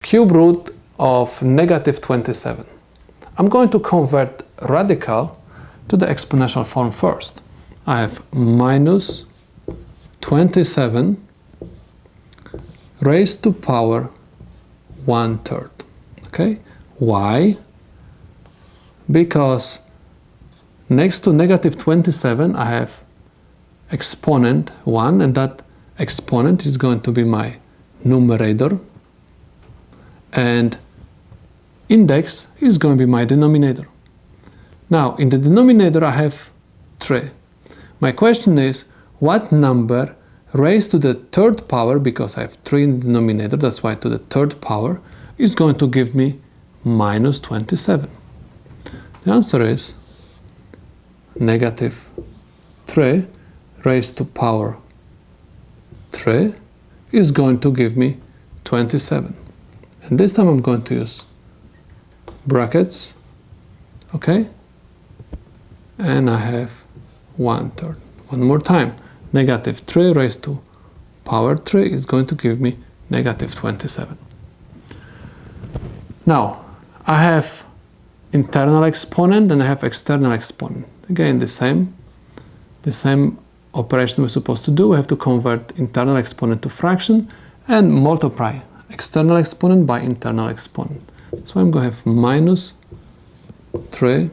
cube root of negative 27. I'm going to convert radical to the exponential form first. I have minus 27 raised to power 1/3. Okay? Why? Because next to negative 27 I have exponent 1, and that exponent is going to be my numerator, and index is going to be my denominator. Now, in the denominator I have 3. My question is, what number raised to the 3rd power, because I have 3 in the denominator, that's why to the 3rd power, is going to give me minus 27? The answer is negative 3 raised to power 3 is going to give me 27. And this time I'm going to use brackets, okay? And I have 1/3. One more time, negative 3 raised to power 3 is going to give me negative 27. Now, I have internal exponent and I have external exponent. Again, the same operation we're supposed to do. We have to convert internal exponent to fraction and multiply external exponent by internal exponent. So I'm going to have minus 3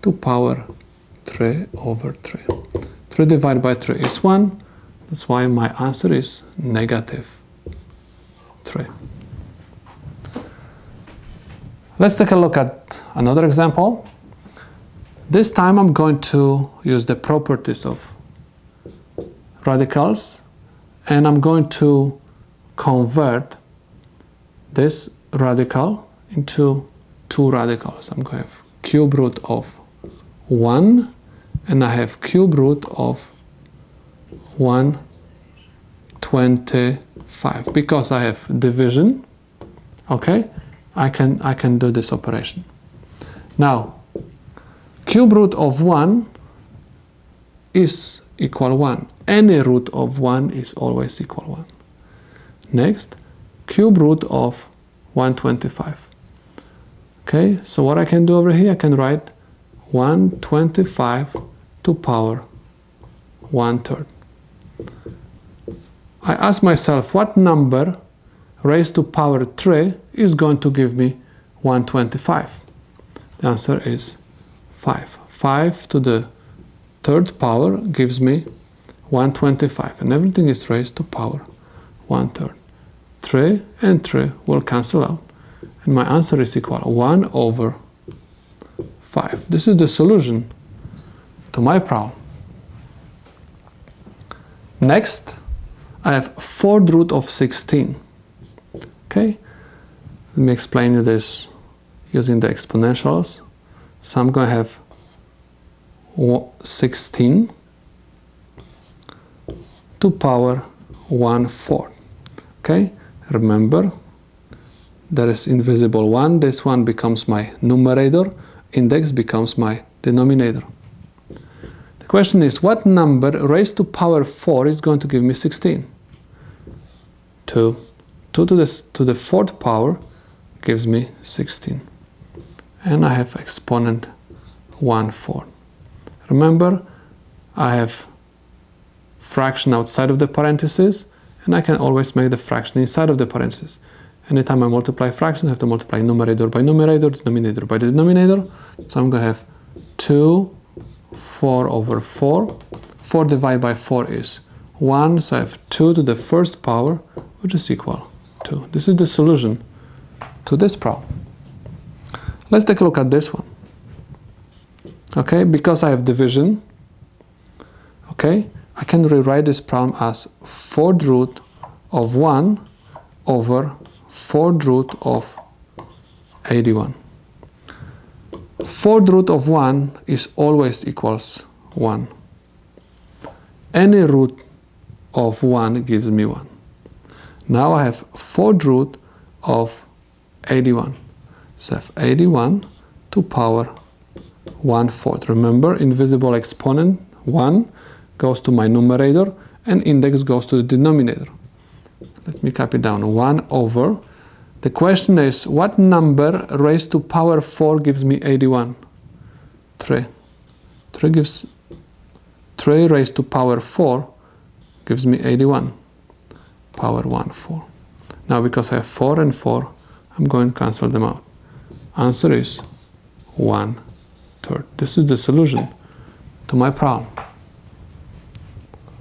to power 3 over 3. 3 divided by 3 is 1. That's why my answer is negative 3. Let's take a look at another example. This time I'm going to use the properties of radicals, and I'm going to convert this radical into 2 radicals. I'm going to have cube root of 1, and I have cube root of 1/25. Because I have division, okay, I can do this operation. Now, cube root of 1 is equal 1. Any root of 1 is always equal 1. Next, cube root of 125. Okay, so what I can do over here, I can write 125 to power 1/3. I ask myself, what number raised to power 3 is going to give me 125? The answer is 5. 5 to the 3rd power gives me 125, and everything is raised to power 1/3. 3 and 3 will cancel out, and my answer is equal to 1 over 5. This is the solution to my problem. Next, I have 4th root of 16. Okay, let me explain you this using the exponentials. So I'm going to have 16 to power 1/4. Okay, remember, there is invisible 1. This one becomes my numerator. Index becomes my denominator. The question is, what number raised to power 4 is going to give me 16? 2. 2 to the 4th power gives me 16. And I have exponent 1/4. Remember, I have fraction outside of the parentheses, and I can always make the fraction inside of the parentheses. Anytime I multiply fractions, I have to multiply numerator by numerator, denominator by denominator. So I'm going to have 2, 4 over 4. 4 divided by 4 is 1, so I have 2 to the 1st power, which is equal to 2. This is the solution to this problem. Let's take a look at this one. Okay, because I have division, okay, I can rewrite this problem as 4th root of 1 over 4th root of 81. 4th root of 1 is always equals 1. Any root of 1 gives me 1. Now I have 4th root of 81. So I have 81 to power 1/4. Remember, invisible exponent 1 goes to my numerator and index goes to the denominator. Let me copy down 1 over The question is, what number raised to power 4 gives me 81? 3. 3 raised to power 4 gives me 81. Power 1, 4. Now, because I have 4 and 4, I'm going to cancel them out. Answer is 1/3. This is the solution to my problem.